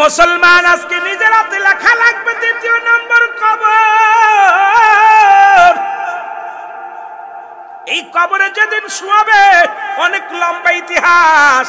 মুসলমান আজকে নিজের হাতে লেখা লাগবে দ্বিতীয় নম্বর কবর। এই কবরে যেদিন শুয়াবে অনেক লম্বা ইতিহাস,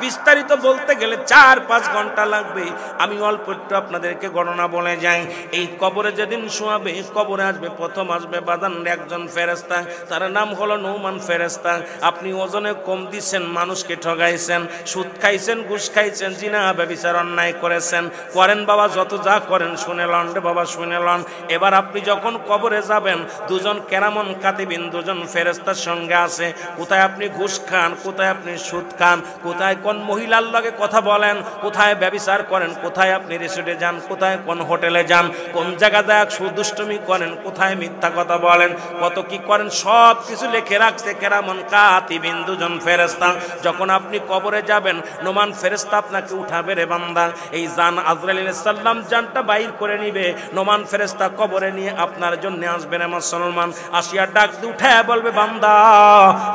বিস্তারিত বলতে গেলে 4-5 ঘন্টা লাগবে। আমি অল্প একটু আপনাদেরকে গণনা বলে যাই। এই কবরে যেদিন শোয়াবে, কবরে আসবে, প্রথম আসবে বাদান একজন ফেরেশতা, তার নাম হলো নৌমান ফেরেশতা। আপনি ওজনে কম দিচ্ছেন, মানুষকে ঠগাইছেন, সুদ খাইছেন, ঘুষ খাইছেন, জিনা ব্যভিচার অন্যায় করেছেন, করেন বাবা, যত যা করেন শুনেলন রে বাবা, শুনেলন। এবার আপনি যখন কবরে যাবেন, দুজন কেরামন কাতিবিন, দুজন ফেরেশতার সঙ্গে আছে। কোথায় আপনি ঘুষ খান, কোথায় আপনি সুদ খান, কোথায় কোন মহিলার লগে কথা বলেন, কোথায় ব্যভিচার করেন, কোথায় আপনি রেস্টুরেন্টে যান, কোথায় কোন হোটেলে যান, কোন জায়গায় সুদুষ্টমি করেন, কোথায় মিথ্যা কথা বলেন, কত কি করেন, সব কিছু লিখে রাখছে কেরামন কাতিবিন, দুজন ফেরেশতা। যখন আপনি কবরে যাবেন, নোমান ফেরেশতা আপনাকে উঠাবে রে বান্দা। এই জান আজরাইল আলাইহিস সালাম জানটা বাইর করে নিবে, নোমান ফেরেশতা কবরে নিয়ে আপনার জন্য আসবে রে মুসলমান। আসিয়া ডাক দিয়ে উঠায় বলবে, বান্দা,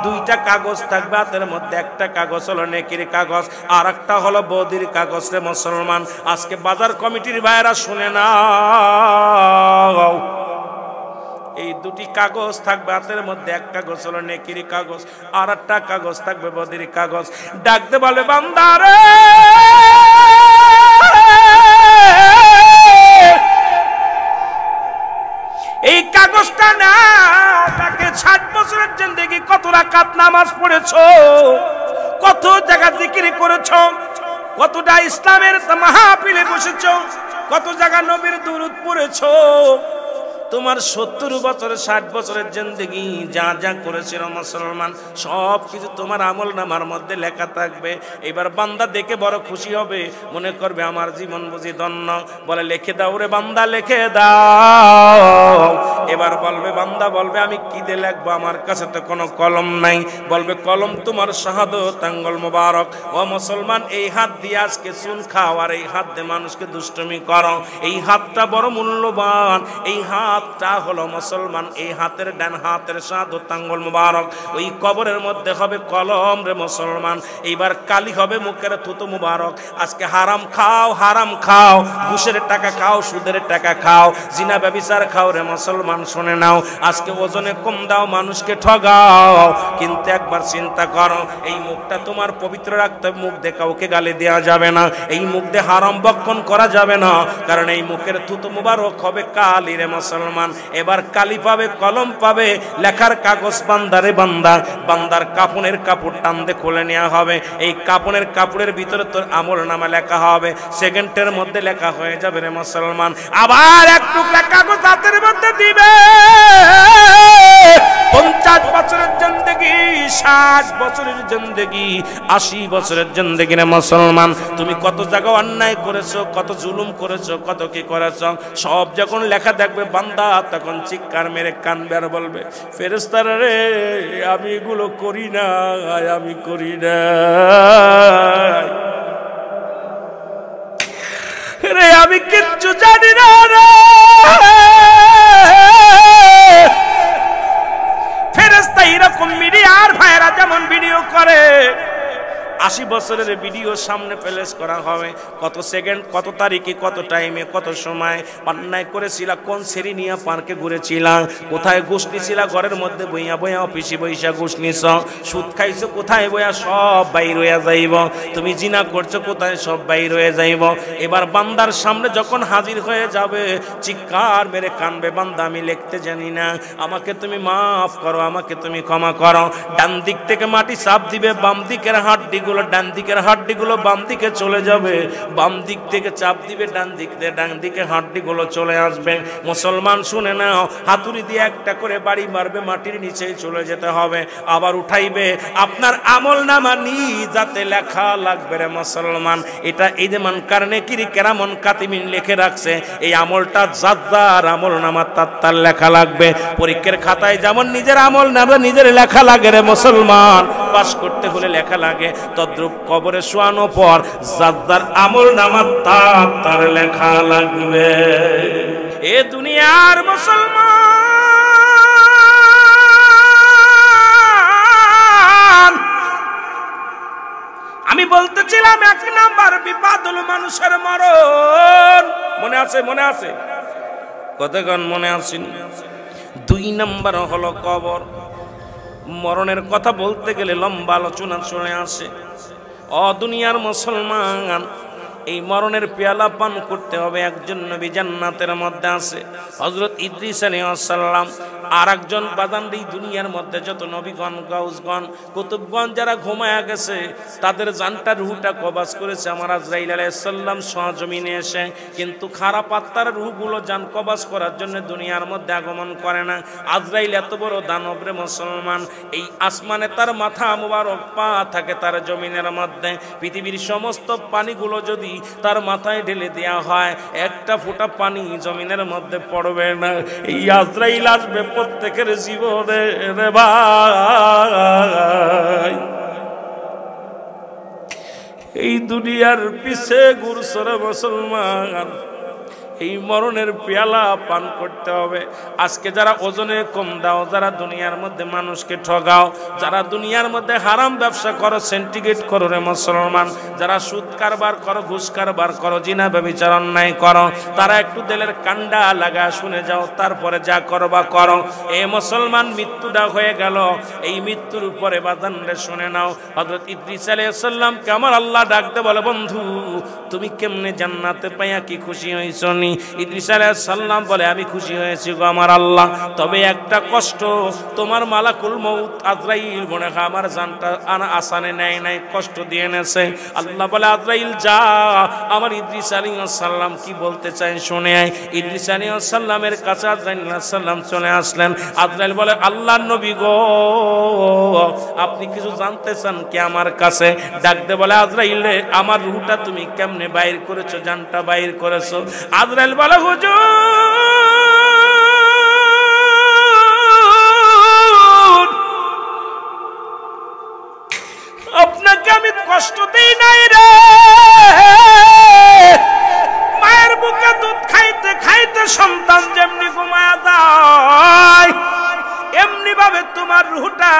2টা কাগজ থাকবে হাতের মধ্যে, একটা কাগজ হলো নেকির কাগজ, আর একটা হলো বদির কাগজ রে মুসলমান। আজকে বাজার কমিটির ভাইরা শুনে নাও, এই 2টি কাগজ থাকবে হাতের মধ্যে, এক কাগজ হলো নেকির কাগজ, আর একটা কাগজ থাকবে বদির কাগজ। ডাকতে বলবে, বান্দা রে, এই কাগজটা না, তাকে 60 বছরের জিন্দেগি কত রাকাত নামাজ পড়েছো, কত জায়গা জিকির করেছো, কতটা ইসলামের মাহফিলে বসেছো, কত জায়গা নবীর দুরূদ পড়েছো, তোমার 70 বছর 60 বছরের জিন্দেগি যা যা করেছিল মুসলমান, সব কিছু তোমার আমল নামার মধ্যে লেখা থাকবে। এবার বান্দা দেখে বড় খুশি হবে, মনে করবে আমার জীবন বুঝি ধন্য। বলে, লিখে দাও রে বান্দা, লিখে দাও। এবার বলবে বান্দা, বলবে আমি কি দিয়ে লিখবো, আমার কাছে তো কোনো কলম নাই। বলবে, কলম তোমার শাহাদত আঙ্গুল মোবারক। ও মুসলমান, এই হাত দিয়ে আজকে চুন খাও, আর এই হাত দিয়ে মানুষকে দুষ্টমি করো। এই হাতটা বড় মূল্যবান, এই হাতটা হলো মুসলমান, এই হাতের ডান হাতের শাহাদত আঙ্গুল মোবারক। ওই কবরের মধ্যে হবে কলম রে মুসলমান। এইবার কালি হবে মুখের থুতু মোবারক। আজকে হারাম খাও, হারাম খাও, ঘুষের টাকা খাও, সুদের টাকা খাও, জিনা ব্যভিচার খাও রে মুসলমান। শুনে নাও, আজকে ওজনে কম দাও, মানুষকে ঠগাও, কিন্তু একবার চিন্তা করো, এই মুখটা তোমার পবিত্র রাখতে হবে। মুখ দিয়ে কাউকে গালি দেওয়া যাবে না, এই মুখ দিয়ে হারাম বক্ষণ করা যাবে না, কারণ এই মুখের থুতু মোবারক হবে কালি রে মুসলমান। এবার কালি পাবে, কলম পাবে, লেখার কাগজ বান্দারে বান্দা, বান্দার কাপনের কাপড় টান দিয়ে খুলে নেওয়া হবে। এই কাপনের কাপড়ের ভিতরে তোর আমল নামা লেখা হবে, সেকেন্ডের মধ্যে লেখা হয়ে যাবে রে মুসলমান। আবার এক টুকরা কাগজ হাতের মধ্যে দিবে, 50 বছরের জিন্দেগি, 60 বছরের জিন্দেগি, 80 বছরের জিন্দেগি রে মুসলমান। তুমি কত জায়গা অন্যায় করেছো, কত জুলুম করেছো, কত কি করেছো, সব যখন লেখা দেখবে বান্দা, তখন চিৎকার মেরে কানবে আর বলবে, ফেরেশতারা রে, আমি এগুলো করি না, আমি করি না রে, আমি কিচ্ছু জানি না রে। ফেরেশতা এরকম মিডিয়ার ভাইরা যেমন ভিডিও করে, 80 বছরের ভিডিও সামনে প্লেস করা হবে, কত সেকেন্ড, কত তারিখে, কত টাইমে, কত সময় অন্যায় করেছিলা, কোন সেরি নিয়ে পার্কে ঘুরেছিলা, কোথায় ঘুষ নিছিলা, ঘরের মধ্যে বইয়া বইয়া অফিসে বইসা ঘুষ নিছ, সুদ খাইছো কোথায় বইয়া, সব বাইর হয়ে যাইব। তুমি জিনা করছো কোথায়, সব বাইর হয়ে যাইব। এবার বান্দার সামনে যখন হাজির হয়ে যাবে, চিৎকার মেরে কানবে, বান্দা আমি লিখতে জানি না, আমাকে তুমি মাফ করো, আমাকে তুমি ক্ষমা করো। ডান দিক থেকে মাটি চাপ দিবে, বাম দিকের হাড্ডিগুলো, ডান দিকের হাড্ডিগুলো বাম দিকে চলে যাবে, বাম দিক থেকে চাপ দিবে, ডান দিকে হাড্ডিগুলো চলে আসবে। মুসলমান শুনে নাও, হাতুড়ি দিয়ে একটা করে বাড়ি মারবে, মাটির নিচে চলে যেতে হবে, আবার উঠাইবে, আপনার আমল নামা যাতে লেখা লাগবে রে মুসলমান। এটা এই যে মানকার নেকিরি কেরামন কাতিমিন লিখে রাখছে, এই আমলটা যার আমল নামা তার লেখা লাগবে। পরীক্ষার খাতায় যেমন নিজের আমল নামা নিজের লেখা লাগে রে মুসলমান, পাস করতে হলে লেখা লাগে, তদ্রূপ কবরে শোয়ানো পর যার আমল নামা তার লেখা লাগবে। এ দুনিয়ার মুসলমান, আমি বলতেছিলাম 1 নাম্বার বিপদ হলো মানুষের মরণ। মনে আছে? মনে আছে? কতক্ষণ মনে আসেনি? 2 নাম্বার হলো কবর। মরণের কথা বলতে গেলে লম্বা আলোচনা চলে আসে। দুনিয়ার মুসলমান, এই মরণের পেয়ালা পান করতে হবে। একজন নবী জান্নাতের মধ্যে আছে হযরত ইদ্রিস আলাইহিস সালাম। আর একজন বাদান এই দুনিয়ার মধ্যে যত নবীগণ, গাউসগণ, কুতুবগণ যারা ঘুমায়া গেছে, তাদের জানটা রূহটা কবজ করেছে আমার আজরাইল আলাইহিস সালাম সহজমিনে এসে। কিন্তু খারাপ আত্মার রূহগুলো জান কবজ করার জন্য দুনিয়ার মধ্যে আগমন করে না। আজরাইল এত বড় দানব রে মুসলমান, এই আসমানে তার মাথা মুবারক, পা থাকে তার জমিনের মধ্যে। পৃথিবীর সমস্ত পানিগুলো যদি তার মাথায় ঢেলে দেওয়া হয়, একটা ফোঁটা পানি জমিনের মধ্যে পড়বে না। এই আজরাইল আসবে প্রত্যেকের জীবনে রে ভাই। এই দুনিয়ার পিছে ঘুরছরে মুসলমান, এই মরণের পেয়ালা পান করতে হবে। আজকে যারা ওজনে কম দাও, যারা দুনিয়ার মধ্যে মানুষকে ঠগাও, যারা দুনিয়ার মধ্যে হারাম ব্যবসা করো, সেন্টিগ্রেট করো রে মুসলমান, যারা সুদ কারবার করো, ঘুষ কারবার করো, জিনা ব্যভিচার অন্যায় করো, তারা একটু দিলের কান্ডা লাগা শুনে যাও, তারপরে যা করবা করো। এ মুসলমান, মৃত্যুটা হয়ে গেল। এই মৃত্যুর উপরে বাদান রে শুনে নাও। হযরত ইদ্রিস আলাইহিস সালাম কে আমার আল্লাহ ডাকতে বলে, বন্ধু তুমি কেমনে জান্নাতে পাইয়া কি খুশি হইছো? ইদ্রিস আলাইহিস সালাম বলে, আমি খুশি হয়েছি গো আমার আল্লাহ, তবে একটা কষ্ট, তোমার মালাকুল মউত আজরাইল মনে হয় আমার জানটা আসানে নেয় নাই, কষ্ট দিয়ে নেছে। আল্লাহ বলে, আজরাইল যা, আমার ইদ্রিস আলাইহিস সালাম কি বলতে চায় শুনে আয়। ইদ্রিস আলাইহিস সালামের কাছে আজরাইল আলাইহিস সালাম চলে আসলেন। আজরাইল বলে, আল্লাহর নবী গো, আপনি কিছু জানতে চান কি আমার কাছে? ডাকতে বলে, আজরাইল আমার রূহটা তুমি কেমনে বাইর করেছো, জানটা বাইর করেছো? আজরাইল বলে, হুজুর আপনাকে আমি কষ্ট দেই নাই রে। মায়ের বুকে দুধ খাইতে খাইতে সন্তান যেমনি ঘুমায়া যায়, এমনি ভাবে তোমার রূহটা,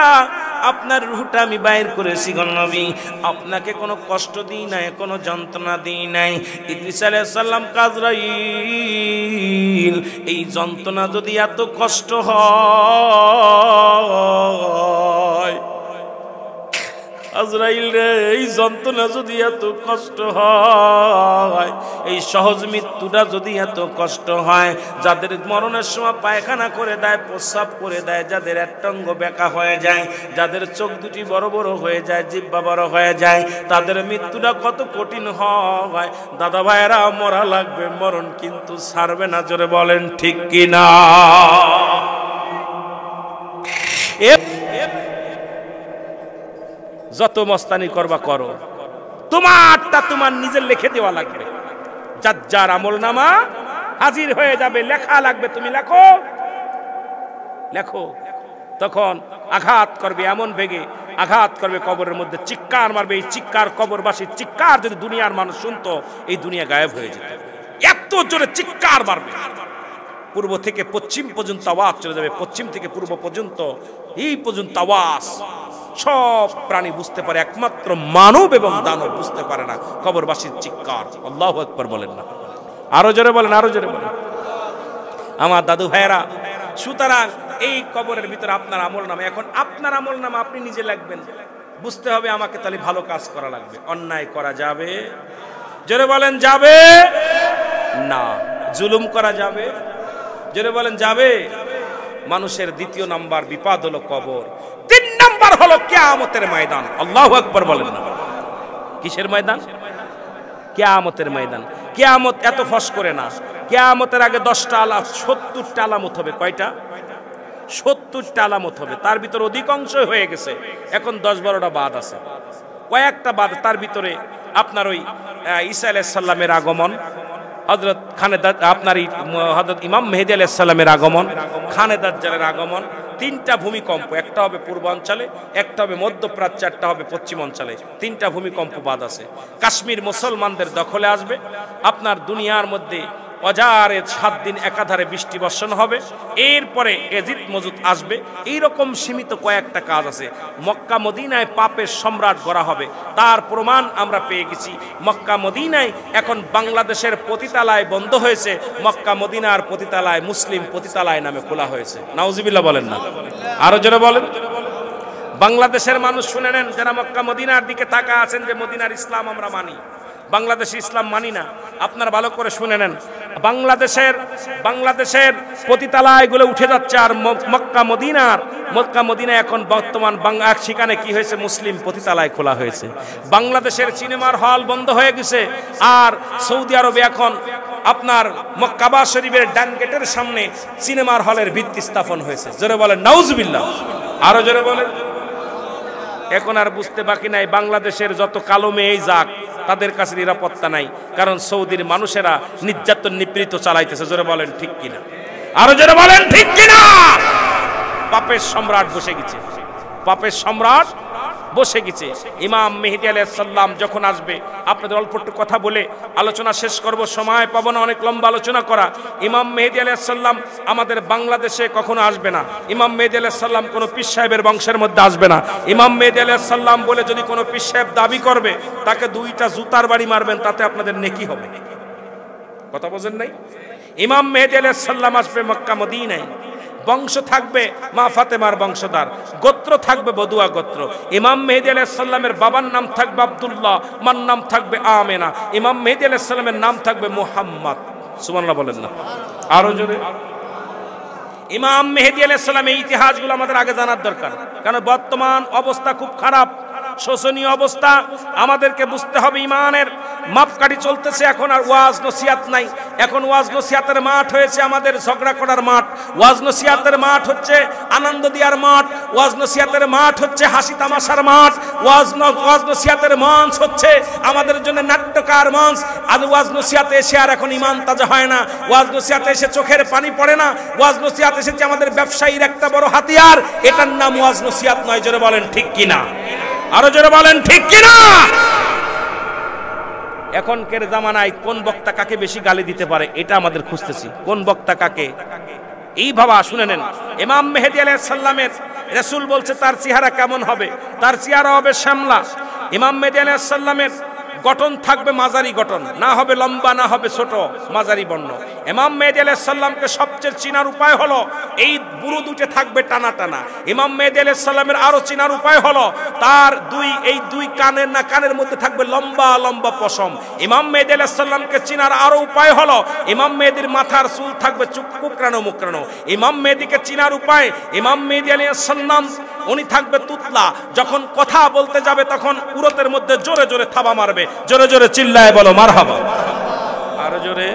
আপনার রূহটা আমি বাইর করেছি গো নবী। আপনাকে কোনো কষ্ট দিই নাই, কোনো যন্ত্রণা দিই নাই। ইদ্রিস আলাইহিস সালাম, আজরাইল এই যন্ত্রণা যদি এত কষ্ট হয়, আজরাইল রে এই যন্ত্রণা যদি এত কষ্ট হয়, এই সহজ মৃত্যুটা যদি এত কষ্ট হয়, যাদের মরণের সময় পায়খানা করে দেয়, প্রস্রাব করে দেয়, যাদের একটাঙ্গ বেঁকা হয়ে যায়, যাদের চোখ দুটি বড় বড় হয়ে যায়, জিহ্বা বড় হয়ে যায়, তাদের মৃত্যুটা কত কঠিন হয়। দাদা ভাইয়েরা, মরা লাগবে, মরণ কিন্তু ছাড়বে না। জোরে বলেন ঠিক কিনা? যত মস্তানি করবা করো, তোমারটা তোমার নিজের লিখে দেওয়া লাগবে। যার যার আমল নামা হাজির হয়ে যাবে, লেখা লাগবে, তুমি লেখো লেখো। তখন আঘাত করবে, এমন বেগে আঘাত করবে, কবরের মধ্যে চিৎকার মারবে। এই চিৎকার, কবরবাসীর চিৎকার যদি দুনিয়ার মানুষ শুনতো, এই দুনিয়া গায়েব হয়ে যেত। এত জোরে চিৎকার মারবে, পূর্ব থেকে পশ্চিম পর্যন্ত আওয়াজ চলে যাবে, পশ্চিম থেকে পূর্ব পর্যন্ত, এই পর্যন্ত আওয়াজ। সব প্রাণী বুঝতে পারে, একমাত্র মানব এবং দানব বুঝতে পারে না কবরবাসীর চিৎকার। আল্লাহু আকবার বলেন না? আরো জোরে বলেন, আরো জোরে বলেন আমার দাদু ভাইয়েরা। সুতরাং এই কবরের ভিতরে আপনার আমল নামা, এখন আপনার আমল নামা আপনি নিজে লিখবেন। বুঝতে হবে আমাকে তাহলে ভালো কাজ করা লাগবে। অন্যায় করা যাবে? জোরে বলেন যাবে না? জুলুম করা যাবে? জোরে বলেন যাবে? মানুষের দ্বিতীয় নাম্বার বিপদ হলো কবর। 3 নাম্বার হলো কিয়ামতের ময়দান। আল্লাহু আকবার বলেন না? কিসের ময়দান? কিয়ামতের ময়দান। কিয়ামত এত ফস করে না। কিয়ামতের আগে 10টা আলামত, 70টা আলামত হবে। কয়টা? 70টা আলামত হবে। তার ভিতর অধিকাংশ হয়ে গেছে, এখন 10-12টা বাদ আছে। কয়েকটা বাদ, তার ভিতরে আপনার ওই ঈসা আলাইহিস সালামের আগমন, হযরত আপনার হযরত ইমাম মেহেদী আলাইহিস সালামের আগমন, খানে দাজ্জালের আগমন, 3টা ভূমিকম্প, একটা হবে পূর্বাঞ্চলে, একটা হবে মধ্যপ্রাচ্যে, একটা হবে পশ্চিম অঞ্চলে। 3টা ভূমিকম্প বাদ আছে। কাশ্মীর মুসলমানদের দখলে আসবে। আপনার দুনিয়ার মধ্যে অজারে 7 দিন একাধারে বৃষ্টি বর্ষণ হবে, এরপরে এজিদ মজুদ আসবে। এইরকম সীমিত কয়েকটা কাজ আছে। মক্কা মদিনায় পাপের সম্রাট গড়া হবে, তার প্রমাণ আমরা পেয়ে গেছি। মক্কা মদিনায় এখন বাংলাদেশের পতিতালয় বন্ধ হয়েছে, মক্কা মদিনার পতিতালয় মুসলিম পতিতালয় নামে খোলা হয়েছে। নাউজুবিল্লাহ বলেন না, আরো জোরে বলেন। বাংলাদেশের মানুষ শুনে নেন, যারা মক্কা মদিনার দিকে তাকা আছেন যে মদিনার ইসলাম আমরা মানি, বাংলাদেশে ইসলাম মানি না, আপনারা ভালো করে শুনে নেন। বাংলাদেশের পতিতালয়গুলো উঠে যাচ্ছে, আর মক্কা মদিনা এখন বর্তমান সেখানে কি হয়েছে, মুসলিম পতিতালয় খোলা হয়েছে। বাংলাদেশের সিনেমার হল বন্ধ হয়ে গেছে, আর সৌদি আরবে এখন আপনার কাবা শরীফের ডান গেটের সামনে সিনেমার হলের ভিত্তি স্থাপন হয়েছে। জোরে বলেন নাউজুবিল্লাহ, আরো জোরে বলেন। এখন আর বুঝতে বাকি নাই, বাংলাদেশের যত কালো মেয়েই যাক তাদের কাছে নিরাপত্তা নাই, কারণ সৌদির মানুষেরা নির্যাতন নিপীড়িত চালাইতেছে। জোরে বলেন ঠিক কিনা, আরো জোরে বলেন ঠিক কিনা। পাপের সম্রাট বসে গেছে, পাপের সম্রাট বসে গেছে। ইমাম মেহেদী আলাইহিস সালাম যখন আসবে, আপনাদের অল্প একটু কথা বলে আলোচনা শেষ করব, সময় পাবো না অনেক লম্বা আলোচনা করা। ইমাম মেহেদী আলাইহিস সালাম আমাদের বাংলাদেশে কখনো আসবে না। ইমাম মেহেদী আলাইহিস সালাম কোনো পীর সাহেবের বংশের মধ্যে আসবে না। ইমাম মেহেদী আলাইহিস সালাম বলে যদি কোনো পীর সাহেব দাবি করবে, তাকে 2টা জুতার বাড়ি মারবেন, তাতে আপনাদের নেকি হবে। কথা বোঝেন নাই? ইমাম মেহেদী আলাইহিস সালাম আসবে মক্কা মদিনায়, বংশ থাকবে মা ফাতেমার বংশধর, গোত্র থাকবে বদুয়া গোত্র। ইমাম মেহেদী আলাইহিস সালামের বাবার নাম থাকবে আব্দুল্লাহ, মার নাম থাকবে আমেনা। ইমাম মেহেদী আলাইহিস সালামের নাম থাকবে মুহাম্মদ। সুবহানাল্লাহ বলেন না, আরো জোরে। ইমাম মেহেদী আলাইহিস সালামের ইতিহাসগুলো আমাদের আগে জানার দরকার, কারণ বর্তমান অবস্থা খুব খারাপ, শোচনীয় অবস্থা। আমাদেরকে বুঝতে হবে ইমানের মাপকাঠি চলতেছে। এখন আর ওয়াজ নসিহাত নাই, এখন ওয়াজ নসিহাতের মাঠ হয়েছে আমাদের ঝগড়া করার মাঠ। ওয়াজ নসিহাতের মাঠ হচ্ছে আনন্দ দেওয়ার মাঠ, ওয়াজ নসিহাতের মাঠ হচ্ছে হাসি তামাশার মাঠ, ওয়াজ নসিহাতের মঞ্চ হচ্ছে আমাদের জন্য নাট্যকার মঞ্চ। আর ওয়াজ নসিহাতে এসে আর এখন ইমান তাজা হয় না, ওয়াজ নসিহাতে এসে চোখের পানি পড়ে না। ওয়াজ নসিহাত এসেছে আমাদের ব্যবসায়ীর একটা বড় হাতিয়ার, এটার নাম ওয়াজ নসিহাত নয়। জোরে বলেন ঠিক কিনা, আরো জোরে বলেন ঠিক কিনা। এখনকার জামানায় কোন বক্তা কাকে বেশি গালি দিতে পারে, এটা আমাদের খুঁজতেছি। কোন বক্তা কাকে, এই ভাবা শুনে নেন। ইমাম মেহেদী আলাইহিস সালামের রাসূল বলছে তার চেহারা কেমন হবে, তার চেহারা হবে শ্যামলা। ইমাম মেহেদী আলাইহিস সালামের গঠন থাকবে মাঝারি গঠন, না হবে লম্বা, না হবে ছোট, মাঝারি বর্ণ। ইমাম মেহেদী আলাইহিস সালামকে সবচেয়ে চিনার উপায় হলো এই বুড়ো দুটো থাকবে টানা টানা। ইমাম মেহেদী আলাইহিস সালামের আরো চিনার উপায় হলো তার দুই কানের মধ্যে থাকবে লম্বা লম্বা পশম। ইমাম মেহেদী আলাইহিস সালামকে চিনার আরো উপায় হলো ইমাম মেহেদীর মাথার চুল থাকবে কুকরানো মুকরানো। ইমাম মেহেদীকে চিনার উপায়, ইমাম মেহেদী আলাইহিস সালাম উনি থাকবে তুতলা, যখন কথা বলতে যাবে তখন উরতের মধ্যে জোরে জোরে থাবা মারবে। জোরে জোরে চিল্লায় বলো মারহাবা, আরো জোরে।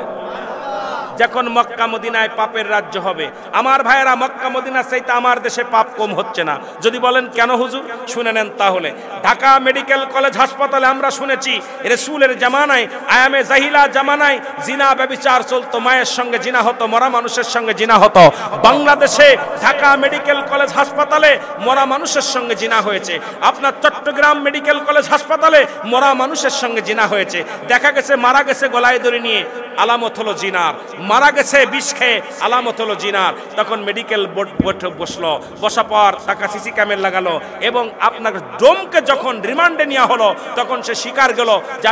যখন মক্কা মদিনায় পাপের রাজ্য হবে, আমার ভাইয়েরা মক্কা মদিনা চাইতে আমার দেশে পাপ কম হচ্ছে না। যদি বলেন কেন হুজুর, শুনে নেন তাহলে। ঢাকা মেডিকেল কলেজ হাসপাতালে আমরা শুনেছি রাসূলের জামানায়, আয়ামে জাহিলা জামানায় জিনা ব্যভিচার চলতো, মায়ের সঙ্গে জিনা হতো, মরা মানুষের সঙ্গে জিনা হতো। বাংলাদেশে ঢাকা মেডিকেল কলেজ হাসপাতালে মরা মানুষের সঙ্গে জিনা হয়েছে। আপনার চট্টগ্রাম মেডিকেল কলেজ হাসপাতালে মরা মানুষের সঙ্গে জিনা হয়েছে। দেখা গেছে মারা গেছে গলায় দড়ি নিয়ে, আলামত হলো জিনার। মারা গেছে বিষ খেয়ে, আলামত হলো জিনার। তখন মেডিকেল বোর্ড বসলো, বসা পর তাকে সিসি ক্যামেরা লাগালো, এবং আপনার ডোমকে যখন রিমান্ডে নেওয়া হলো তখন সে স্বীকার গেল যে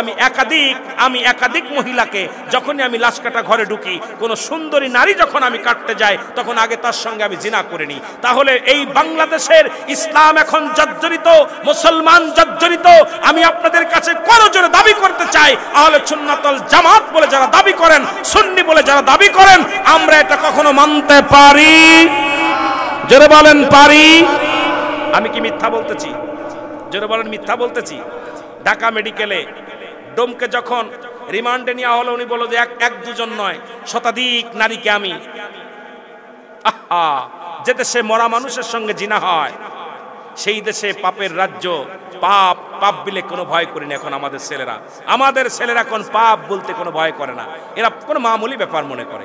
আমি একাধিক মহিলাকে, যখনই আমি লাশ কাটা ঘরে ঢুকি, কোন সুন্দরী নারী যখন আমি কাটতে যাই, তখন আগে তার সঙ্গে আমি জিনা করিনি। তাহলে এই বাংলাদেশের ইসলাম এখন জর্জরিত, মুসলমান জর্জরিত। আমি আপনাদের কাছে করজোরে দাবি করতে চাই, আহলে সুন্নাতুল জামাত বলে যারা দাবি করেন, সুন্নি বলে যারা দাবি করেন, আমরা এটা কখনো মানতে পারি? জোরে বলেন পারি? আমি কি মিথ্যা বলতেছি? জোরে বলেন মিথ্যা বলতেছি? ঢাকা মেডিকেলে ডোমকে যখন রিমান্ডে নেওয়া হলো, উনি বলল যে এক দুজন নয়, শতাধিক নারীকে আমি, যে দেশে মরা মানুষের সঙ্গে জিনা হয়, সেই দেশে পাপের রাজ্য, পাপ বিলে কোনো ভয় করি না। এখন আমাদের ছেলেরা এখন পাপ বলতে কোনো ভয় করে না, এরা কোনো মামুলি ব্যাপার মনে করে,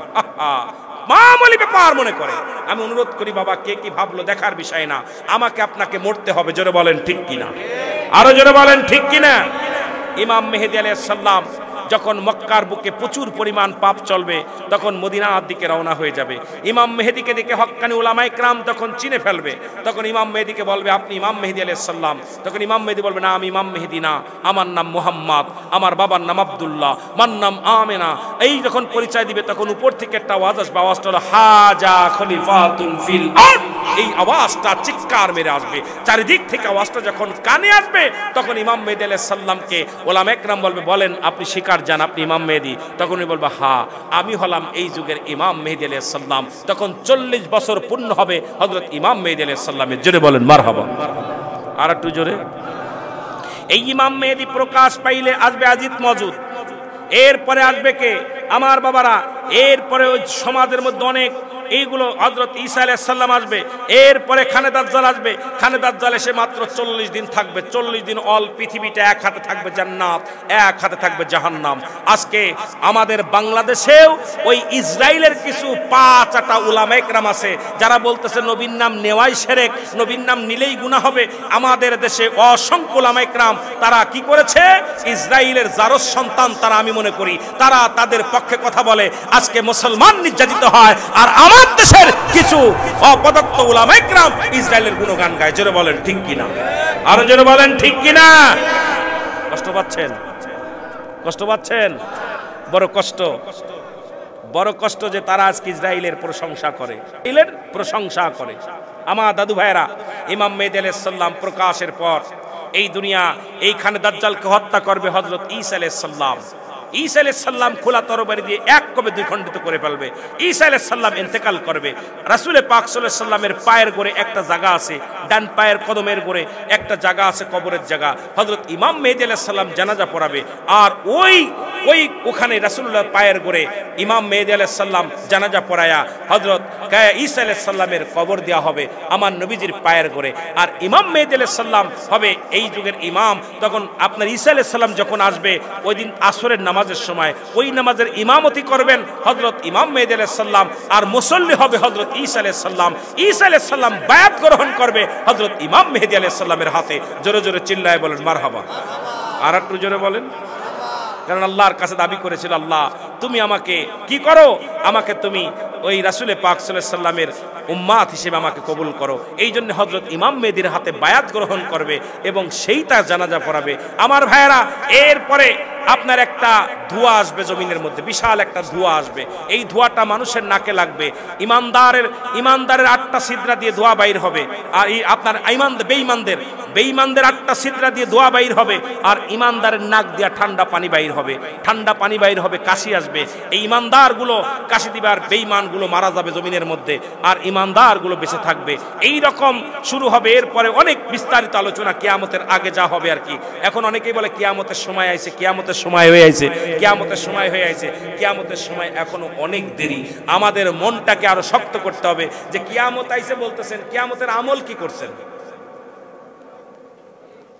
মামুলি ব্যাপার মনে করে। আমি অনুরোধ করি বাবা, কে কি ভাবলো দেখার বিষয় না, আমাকে আপনাকে মরতে হবে। জোরে বলেন ঠিক কিনা, আরো জোরে বলেন ঠিক কিনা। ইমাম মেহেদী আলাইহিস সালাম যখন মক্কার বুকে প্রচুর পরিমাণ পাপ চলবে তখন মদিনার দিকে রওনা হয়ে যাবে। ইমাম মেহেদিকে দেখে হক্কানি উলামায়ে কেরাম তখন চিনে ফেলবে। তখন ইমাম মেহেদিকে বলবে আপনি ইমাম মেহেদি আলাইহিস সালাম। তখন ইমাম মেহেদি বলবে না আমি ইমাম মেহেদি না, আমার নাম মুহাম্মদ, আমার বাবার নাম আব্দুল্লাহ, আমার নাম আমেনা। এই যখন পরিচয় দিবে তখন উপর থেকে একটা আওয়াজ আসবে, আওয়াজটা হলো হাজা খলিফাতুন ফিল আরদ। এই আওয়াজটা চিৎকার মেরে আসবে চারিদিক থেকে। আওয়াজটা যখন কানে আসবে তখন ইমাম মেহেদি আলাইহিস সালামকে উলামায়ে কেরাম বলবে বলেন আপনি স্বীকার জান আপনি ইমাম মেহেদি? তখন উনি বলবে হ্যাঁ আমি হলাম এই যুগের ইমাম মেহেদি আলাইহিস সালাম। তখন 40 বছর পূর্ণ হবে হযরত ইমাম মেহেদি আলাইহিস সালামের। জোরে বলেন মারহাবা। আর একটু জোরে। এই ইমাম মেহেদি প্রকাশ পাইলে আসবে আজিদ মওজুদ, এরপরে আসবে কে আমার বাবারা, এরপরে ওই সমাজের মধ্যে অনেক এইগুলো হযরত ঈসা আলাইহিস সালাম আসবে, এরপরে খানে দাজ্জাল আসবে। খানে দাজ্জাল এসে মাত্র 40 দিন থাকবে। 40 দিন অল পৃথিবীটা এক হাতে থাকবে জান্নাত, এক হাতে থাকবে জাহান্নাম। আজকে আমাদের বাংলাদেশেও ওই ইসরায়েলের কিছু পাঁচটা উলামায়ে কেরাম আছে যারা বলতেছে নবীর নাম নেওয়াই শিরক, নবীর নাম নিলেই গুনাহ হবে। আমাদের দেশে অসংখ্য উলামায়ে কেরাম তারা কি করেছে, ইসরায়েলের জারজ সন্তান তারা, আমি মনে করি তারা তাদের পক্ষে কথা বলে। আজকে মুসলমান নির্যাতিত হয় আর আমার দেশের কিছু অপদার্থ উলামায়ে কেরাম ইসরায়েলের গুণগান গায়। জোরে বলেন ঠিক কিনা? আরো জোরে বলেন ঠিক কিনা? কষ্ট পাচ্ছেন? কষ্ট পাচ্ছেন? বড় কষ্ট, বড় কষ্ট যে তারা আজকে ইসরায়েলের প্রশংসা করে, ইসরায়েলের প্রশংসা করে। আমার দাদু ভাইরা, ইমাম মেহেদি আলাইহিস সালাম প্রকাশের পর এই দুনিয়া এইখানে দাজ্জালকে হত্যা করবে হযরত ঈসা আলাইহিস সালাম। ঈসা আলাইহিস সালাম খোলা তরবারি দিয়ে এক কবে দুই খণ্ডিত করে ফেলবে। ঈসা আলাইহিস সালাম ইন্তেকাল করবে। রাসূল পাক সাল্লাল্লাহু আলাইহি সাল্লামের পায়ের গোড়ে একটা জায়গা আছে, ডান পায়ের কদমের গোড়ে একটা জায়গা আছে কবরের জায়গা। হযরত ইমাম মেহেদি আলাইহিস সালাম জানাজা পড়াবে আর ওখানে রাসূলুল্লাহর পায়ের গোড়ে ইমাম মেহেদি আলাইহিস সালাম জানাজা পড়ায়া হযরত ঈসা আলাইহিস সালামের কবর দেওয়া হবে আমার নবীজির পায়ের গোড়ে। আর ইমাম মেহেদি আলাইহিস সালাম হবে এই যুগের ইমাম। তখন আপনার ঈসা আলাইহিস সালাম যখন আসবে ওই দিন আসরের নামাজের সময় ওই নামাজের ইমামতি করবেন হযরত ইমাম মেহেদি আলাইহিস সালাম আর মুসল্লি হবে হযরত ঈসা আলাইহিস সালাম। ঈসা আলাইহিস সালাম বায়াত গ্রহণ করবে হযরত ইমাম মেহেদি আলাইহিস সালামের হাতে। জোরে জোরে চিল্লায় বলেন মারহাবা। আর একটু জোরে বলেন। কারণ আল্লাহর কাছে দাবি করেছিল আল্লাহ তুমি আমাকে কি করো, আমাকে তুমি ওই রাসূল পাক সাল্লাল্লাহু আলাইহি সাল্লামের উম্মাত হিসেবে আমাকে কবুল করো। এই জন্য হযরত ইমাম মেহেদির হাতে বায়াত গ্রহণ করবে এবং সেই তার জানাজা পড়াবে। আমার ভাইয়েরা, এরপরে আপনার একটা ধোঁয়া আসবে জমিনের মধ্যে, বিশাল একটা ধোঁয়া আসবে। এই ধোঁয়াটা মানুষের নাকে লাগবে। ইমানদারের 8টা ছিদ্রা দিয়ে ধোঁয়া বাইর হবে আর আপনার বেঈমানদের 8টা ছিদ্রা দিয়ে ধোঁয়া বাইর হবে আর ইমানদারের নাক দিয়ে ঠান্ডা পানি বাইর হবে। ঠান্ডা পানি বাইর হবে, কাশি আসবে। এই ইমানদারগুলো কাশি দিবার, বেঈমানগুলো মারা যাবে জমিনের মধ্যে আর ইমানদারগুলো বেঁচে থাকবে। এই রকম শুরু হবে। এরপরে অনেক বিস্তারিত আলোচনা কিয়ামতের আগে যা হবে আর কি। এখন অনেকেই বলে কিয়ামতের সময় আইছে, কিয়ামতের সময় হয়ে আইছে, কিয়ামতের সময় হয়ে আইছে। কিয়ামতের সময় এখনো অনেক দেরি। আমাদের মনটাকে আরো শক্ত করতে হবে যে কিয়ামত আইছে বলতেছেন, কিয়ামতের আমল কি করছেন?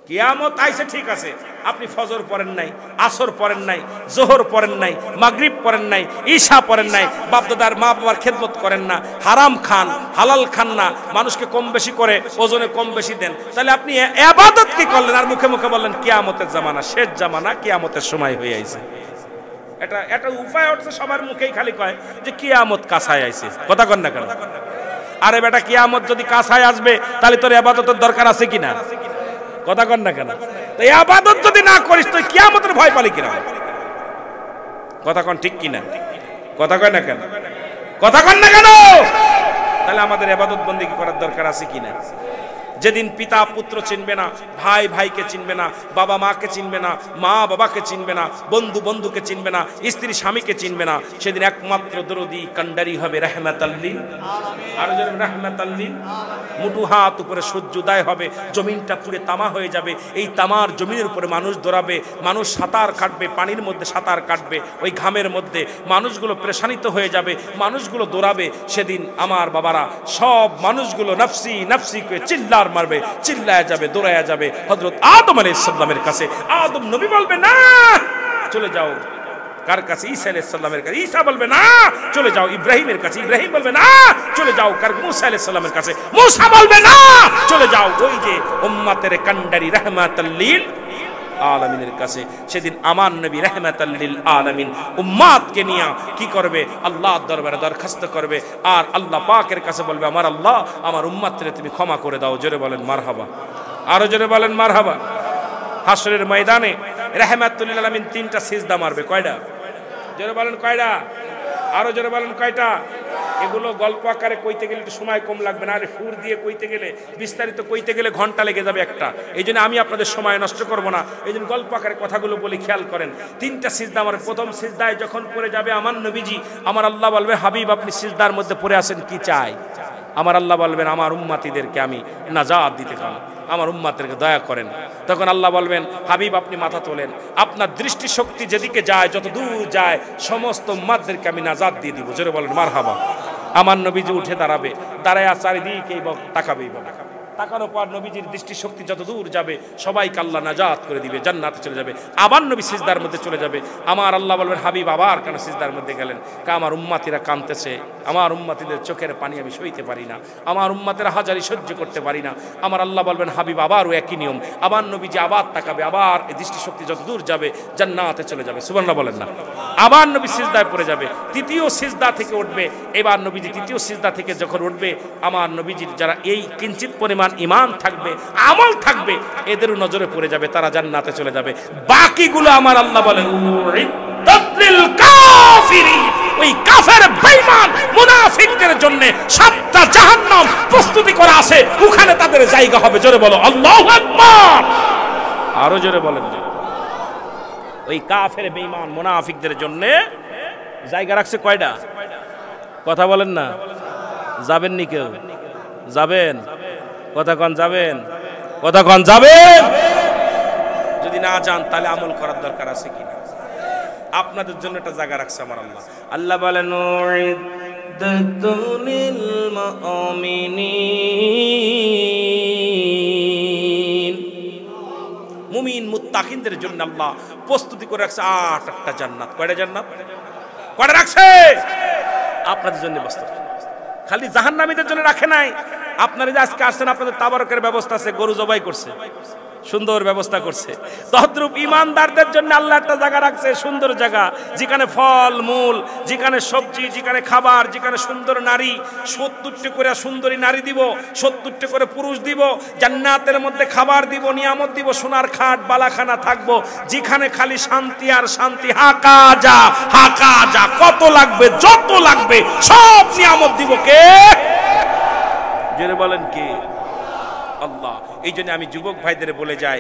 কিয়ামত আইছে ঠিক আছে, আপনি ফজর পড়েন নাই, আসর পড়েন নাই, জোহর পড়েন নাই, মাগরিব পড়েন নাই, ঈশা পড়েন নাই, বাপদাদার মা বাবার খেদমত করেন না, হারাম খান, হালাল খান না, মানুষকে কম বেশি করে ওজনে কম বেশি দেন, তাহলে আপনি ইবাদত কি করলেন? আর মুখে মুখে বললেন কিয়ামতের জামানা, শেষ জামানা, কিয়ামতের সময় হয়ে আইছে। এটা উপায় হচ্ছে সবার মুখেই খালি কয় যে কিয়ামত কাছায় আইছে। কথা কন না কেন? আরে বেটা, কিয়ামত যদি কাছায় আসবে তাহলে তোর ইবাদতের দরকার আছে কিনা? কথা কন না কেন? তো ইবাদত যদি না করিস তো কিয়ামতের ভয় পালি কিনা? কথা কন ঠিক কিনা? কথা কয় না কেন? কথা কন না কেন? তাহলে আমাদের ইবাদত বন্দেগী করার দরকার আছে কিনা? যেদিন পিতা পুত্র চিনবে না, ভাই ভাইকে চিনবে না, বাবা মাকে চিনবে না, মা বাবাকে চিনবে না, বন্ধু বন্ধুকে চিনবে না, স্ত্রী স্বামীকে চিনবে না, সেদিন একমাত্র দরদি কান্ডারি হবে রাহমাতাল লিল আলামিন। আর যারা রাহমাতাল লিল, মুঠু হাত উপরে সূর্য উদয় হবে, জমিনটা পুরো তামা হয়ে যাবে। এই তামার জমিনের উপরে মানুষ দৌড়াবে, মানুষ সাঁতার কাটবে, পানির মধ্যে সাঁতার কাটবে, ওই ঘামের মধ্যে মানুষগুলো পেরেশানিত হয়ে যাবে, মানুষগুলো দৌড়াবে। সেদিন আমার বাবারা সব মানুষগুলো নফসি নফসি করে চিল্লার মারবে, চিল্লায়া যাবে, দৌড়ায়া যাবে হযরত আদম আলাইহিস সালামের কাছে। আদম নবী বলবে না চলে যাও কার কাছে? ঈসা আলাইহিস সালামের কাছে। ঈসা বলবে না চলে যাও ইব্রাহিমের কাছে। ইব্রাহিম বলবে না চলে যাও কার? মুসা আলাইহিস সালামের কাছে। মুসা বলবে না চলে যাও ওই যে উম্মতের কান্ডারি রাহমাতাল লিল আলামিনের কাছে। সেদিন আমার নবী রাহমাতাল লিল আলামিন উম্মাতকে নিয়ে কি করবে? আল্লাহর দরবারে দরখাস্ত করবে আর আল্লাহ পাকের কাছে বলবে, আমার আল্লাহ আমার উম্মাতরে তুমি ক্ষমা করে দাও। জোরে বলেন মারহাবা, আরো জোরে বলেন মারহাবা। হাসরের ময়দানে রাহমাতুল লিল আলামিন 3টা সিজদা মারবে। কয়টা? জোরে বলেন কয়টা? আরো জোরে বলেন কয়টা? এগুলো গল্প আকারে কইতে গেলে একটু সময় কম লাগবে, না সুর দিয়ে কইতে গেলে, বিস্তারিত কইতে গেলে ঘন্টা লেগে যাবে একটা। এই জন্য আমি আপনাদের সময় নষ্ট করব না, এই জন্য গল্প আকারে কথাগুলো বলি, খেয়াল করেন। 3টা সিজদা আমার। প্রথম সিজদায় যখন পড়ে যাবে আমার নবীজি, আমার আল্লাহ বলবে, হাবিব আপনি সিজদার মধ্যে পড়ে আছেন, কি চাই? আমার আল্লাহ বলবেন, আমার উম্মতিদেরকে আমি নাজাত দিতে চাই, আমার উম্মতদেরকে দয়া করেন। তখন আল্লাহ বলবেন, হাবিব আপনি মাথা তোলেন, আপনার দৃষ্টিশক্তি যেদিকে যায়, যত দূর যায়, সমস্ত উম্মতদেরকে আমি নাজাত দিয়ে দিব। জোরে বলেন মারহাবা। আমার নবীজি উঠে দাঁড়াবে, দাঁড়ায় চারিদিকে তাকাবে, তাকানোর পর নবীজির দৃষ্টিশক্তি যত দূর যাবে সবাইকে আল্লাহ নাজাত করে দিবে, জান্নাতে চলে যাবে। আবার নবী সিজদার মধ্যে চলে যাবে। আমার আল্লাহ বলবেন, হাবিব আবার কেন সিজদার মধ্যে গেলেন? আমার উম্মতিরা কাঁদতেছে, আমার উম্মতিদের চোখের পানি আমি সইতে পারি না, আমার উম্মতেরা হাজারি সহ্য করতে পারি না। আমার আল্লাহ বলবেন, হাবিব আবারও একই নিয়ম। আবার নবীজি আবার তাকাবে, আবার এই দৃষ্টিশক্তি যত দূর যাবে জান্নাতে চলে যাবে। সুবহানাল্লাহ বলেন না। আবার নবী সিজদায় পড়ে যাবে, 3য় সিজদা থেকে উঠবে। এবার নবীজি 3য় সিজদা থেকে যখন উঠবে, আমার নবীজির যারা এই কিঞ্চিত পরিমাণ ঈমান থাকবে, আমল থাকবে, এদেরও নজরে পড়ে যাবে, তারা জান্নাতে চলে যাবে। বাকিগুলো আমার আল্লাহ বলে, ওই কাফের বেঈমান মুনাফিকদের জন্য 7টা জাহান্নাম প্রস্তুতি করা আছে, ওখানে তাদের জায়গা হবে। জোরে বলো আল্লাহু আকবার, আরো জোরে বলেন। ওই কাফের বেঈমান মুনাফিকদের জন্য জায়গা রাখছে কয়টা? কথা বলেন না। যাবেন নি কেউ? যাবেন? কথা কন যাবেন? কথা কন যাবেন? যদি না যান তাহলে আমল করার দরকার আছে কি? আপনাদের জন্য একটা জায়গা রাখছে আমার আল্লাহ। আল্লাহ বলেন, উইদ্দাতুলিল মুমিনিন, মুমিন মুত্তাকিনদের জন্য আল্লাহ প্রস্তুতি করে রাখছে 8টা জান্নাত। কয়টা জান্নাত? কয়টা রাখছে? আপনাদের জন্য বস্তু, খালি জাহান্নামীদের জন্য রাখে নাই। আপনারা যে আজকে আসছেন, আপনাদের তাবারকের ব্যবস্থা আছে, গরু জবাই করছে, সুন্দর ব্যবস্থা করছে। তদ্রূপ ইমানদারদের জন্য আল্লাহ একটা জায়গা রাখছে, সুন্দর জায়গা, যেখানে ফল মূল, যেখানে সবজি, যেখানে খাবার, যেখানে সুন্দর নারী, 70টি করে সুন্দরী নারী দিব, 70টি করে পুরুষ দিব, জান্নাতের মধ্যে খাবার দিব, নিয়ামত দিব, সোনার খাট বালাখানা থাকবো, যেখানে খালি শান্তি আর শান্তি। হাকা যা, হাকা যা, কত লাগবে, যত লাগবে সব নিয়ামত দিব। কে? জেনে বলেন কে? আল্লাহ। এই জন্য আমি যুবক ভাইদের বলে যাই,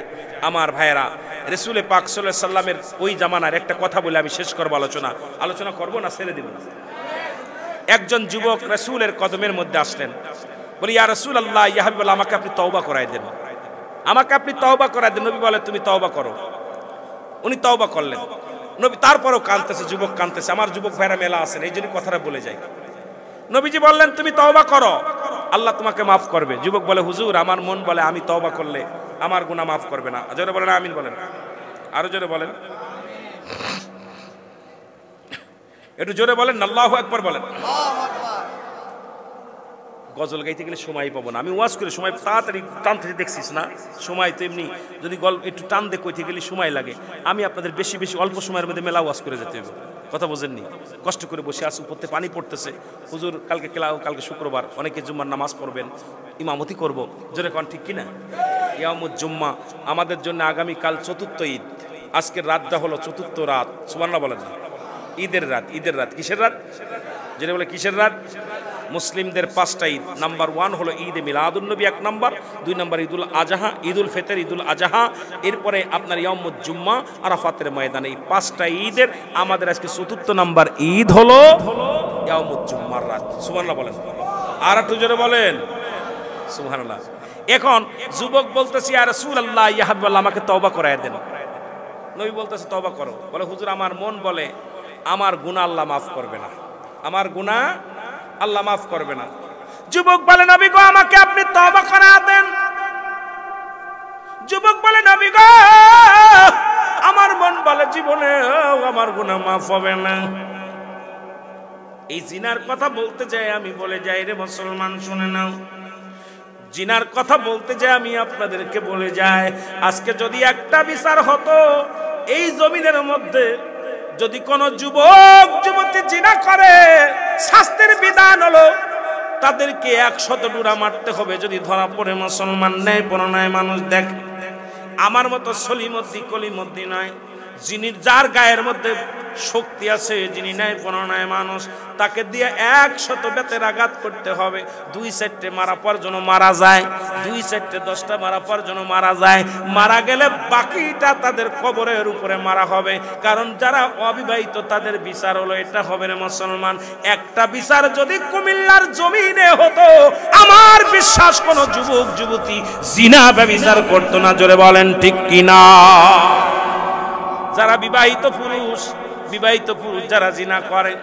আমার ভাইয়েরা, রাসূল পাক সাল্লাল্লাহু আলাইহি সাল্লামের ওই জামানার একটা কথা বলে আমি শেষ করব আলোচনা করব না, ছেড়ে দেব। একজন যুবক রাসূলের কদমের মধ্যে আসলেন, বলি, ইয়া রাসূলুল্লাহ, ইয়া হাবিবাল্লাহ, আমাকে আপনি তওবা করায় দেন, আমাকে আপনি তওবা করায় দেন। নবী বলে, তুমি তওবা করো। উনি তওবা করলেন। নবী তারপরও কাঁদতেছে, যুবক কাঁদতেছে। আমার যুবক ভাইরা মেলা আছেন, এই জন্য কথাটা বলে যাই। নবীজি বললেন, তুমি তওবা করো, আল্লাহ তোমাকে মাফ করবে। যুবক বলে, হুজুর আমার মন বলে আমি তওবা করলে আমার গুনাহ মাফ করবে না। জোরে বলেন আমিন বলেন, আরো জোরে বলেন, একটু জোরে বলেন, আল্লাহু আকবার বলেন। গজল গাইতে গেলে সময় পাবো না, আমি ওয়াজ করে সময় তাড়াতাড়ি টানতে দেখছিস না, সময় তো এমনি যদি গল্প একটু টান দিয়ে কইতে গেলে সময় লাগে। আমি আপনাদের বেশি বেশি অল্প সময়ের মধ্যে মেলা ওয়াজ করে যেতে হবে। কথা বোঝেননি? কষ্ট করে বসে আসুন, পড়তে পানি পড়তেছে। হুজুর কালকে শুক্রবার, অনেকে জুম্মার নামাজ পড়বেন, ইমামতি করব। জোরে কন ঠিক কিনা? ইয়ামুজ জুম্মা আমাদের জন্য আগামীকাল 4র্থ ঈদ। আজকের রাতটা হলো 4র্থ রাত। সুবহানাল্লাহ বলেন না? ঈদের রাত। ঈদের রাত কিসের রাত? যেটা বলে কিসের রাত? মুসলিমদের 5টা ঈদ। নাম্বার 1 হলো ঈদে মিলাদুন নবী, 1 নাম্বার। 2 নাম্বার ঈদুল আজহা, ঈদুল ফিতর, ঈদুল আজহা। এরপরে আপনার ইয়াউমুজ জুম্মা, আরাফাতের ময়দানে। এই 5টা ঈদের আমাদের আজকে 4র্থ নাম্বার ঈদ হলো ইয়াউমুজ জুম্মার রাত। সুবহানাল্লাহ বলেন, আর একটু জোরে বলেন সুবহানাল্লাহ। এখন যুবক বলতেছে, ইয়া রাসূলুল্লাহ, ইয়া হাবিবাল্লাহ, আমাকে তওবা করায় দেন। নবী বলতেছে, তওবা করো। বলে, হুজুর আমার মন বলে আমার গুনাহ আল্লাহ মাফ করবে না, আমার গুনাহ আল্লাহ মাফ করবে না। যুবক বলে, নবী গো, আমাকে আপনি তওবা করা দেন। যুবক বলে, নবী গো, আমার মন বলে জীবনে আমার গুনাহ মাফ হবে না। এই জিনার কথা বলতে যাই আমি বলে যাই, রে মুসলমান শুনে নাও, জিনার কথা বলতে যে আমি আপনাদেরকে বলে যাই, আজকে যদি একটা বিচার হতো এই জমিনের মধ্যে, যদি কোন যুবক যুবতী জিনা করে শাস্তির বিধান হলো তাদেরকে 100 ডুরা মারতে হবে। যদি ধরা পড়ে মুসলমান ন্যায় পরায়ণ মানুষ দেখে, আমার মতো সলিমদ্দি কলিমদ্দি নয়, যিনি যার গায়ের মধ্যে শক্তি আছে, যিনি ন্যায় পরায়ণ মানুষ, তাকে দিয়ে 100 বেতের আঘাত করতে হবে। 2-4টে মারা পর যেন মারা যায়, 2-4টে 10টা মারা পর যেন মারা যায়। মারা গেলে বাকিটা তাদের কবরের উপরে মারা হবে। কারণ যারা অবিবাহিত তাদের বিচার হলো এটা হবে না মুসলমান। একটা বিচার যদি কুমিল্লার জমিনে হতো, আমার বিশ্বাস কোন যুবক যুবতী জিনা ব্যভিচার করতো না। জোরে বলেন ঠিক কিনা? যারা বিবাহিত পুরুষ যারা জিনা করে,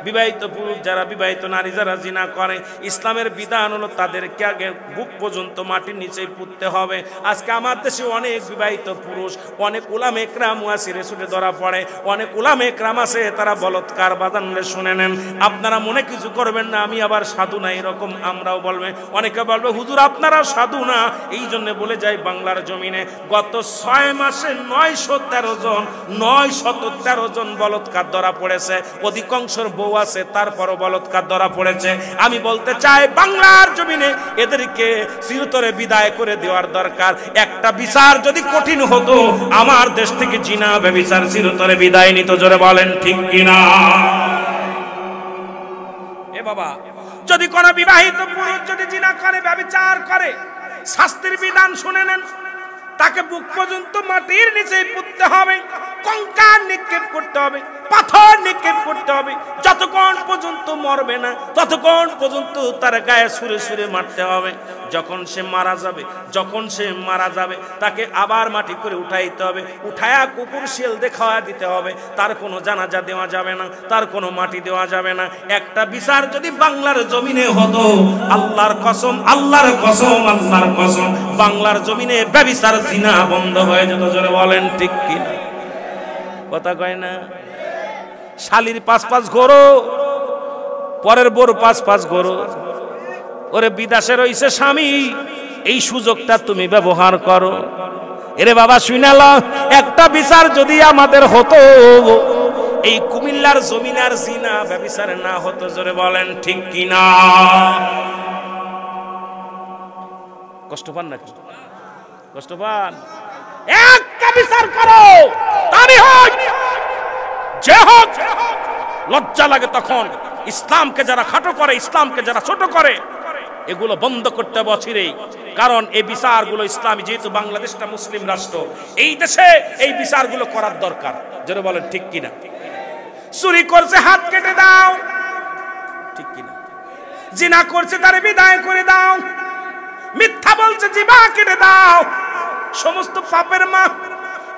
বিবাহিত পুরুষ যারা, বিবাহিত নারী যারা জিনা করে, ইসলামের বিধান হলো তাদেরকে আগে বুক পর্যন্ত মাটির নিচেই পুঁততে হবে। আজকে আমার দেশে অনেক বিবাহিত পুরুষ, অনেক উলামা একরাম ওয়াসিরে সুরে ধরা পড়ে, অনেক উলামা একরাম আছে তারা বলৎকার বাজানলে শুনে নেন। আপনারা মনে কিছু করবেন না, আমি আবার সাধু না এরকম আমরাও বলবে, অনেকে বলবে হুজুর আপনারা সাধু না। এই জন্য বলে যাই, বাংলার জমিনে গত 6 মাসে 913 জন বলৎকার ধরা পড়েছে। অধিকাংশর বউ আছে, তারপরও বলৎকার ধরা পড়েছে। আমি বলতে চাই বাংলার জমিনে এদেরকে চিরতরে বিদায় করে দেওয়ার দরকার। একটা বিচার যদি কঠিন হতো, আমার দেশ থেকে জিনা ব্যভিচার চিরতরে বিদায় নিত। জোরে বলেন ঠিক কিনা? এ বাবা, যদি কোন বিবাহিত পুরুষ যদি জিনা করে, ব্যভিচার করে, শাস্তির বিধান শুনে নেন, তাকে বুক পর্যন্ত মাটির নিচে পুঁততে হবে, কঙ্কাল নিক্ষেপ করতে হবে, পাথর নিক্ষেপ করতে হবে। যতক্ষণ পর্যন্ত মরবে না ততক্ষণ পর্যন্ত তার গায়ে সুরে সুরে মারতে হবে। যখন সে মারা যাবে তাকে আবার মাটি করে উঠাইতে হবে, উঠায়া কুকুর শিয়াল দেখাওয়া দিতে হবে। তার কোনো জানাজা দেওয়া যাবে না, তার কোনো মাটি দেওয়া যাবে না। একটা বিচার যদি বাংলার জমিনে হতো, আল্লাহর কসম বাংলার জমিনে ব্যভিচার জিনা বন্ধ হয়ে যেত। জোরে বলেন ঠিক কিনা? কথা কয় না? শালির 5-5 ঘোরো, পরের বোর 5-5 ঘোরো। ওরে বিদেশে রইছে স্বামী, এই সুযোগটা তুমি ব্যবহার করো। এরে বাবা শুনাল, একটা বিচার যদি আমাদের হতো, এই কুমিল্লার জমিনার জিনা ব্যভিচার না হতো। জোরে বলেন ঠিক কিনা? কষ্ট পান নাকি? কষ্ট পান? একটা বিচার করো, তারই হোক যে হোক, লজ্জা লাগে তখন। ইসলামকে যারা খাটো করে, ইসলামকে যারা ছোট করে, এগুলো বন্ধ করতে হবে অচিরেই। কারণ এই বিচারগুলো ইসলামী, যেহেতু বাংলাদেশটা মুসলিম রাষ্ট্র, এই দেশে এই বিচারগুলো করার দরকার। যারা বলেন ঠিক কিনা? চুরি করছে হাত কেটে দাও, ঠিক কিনা? জিনা করছে তার বিদায় করে দাও, মিথ্যা বলছে জিবা কেটে দাও। সমস্ত পাপের মা।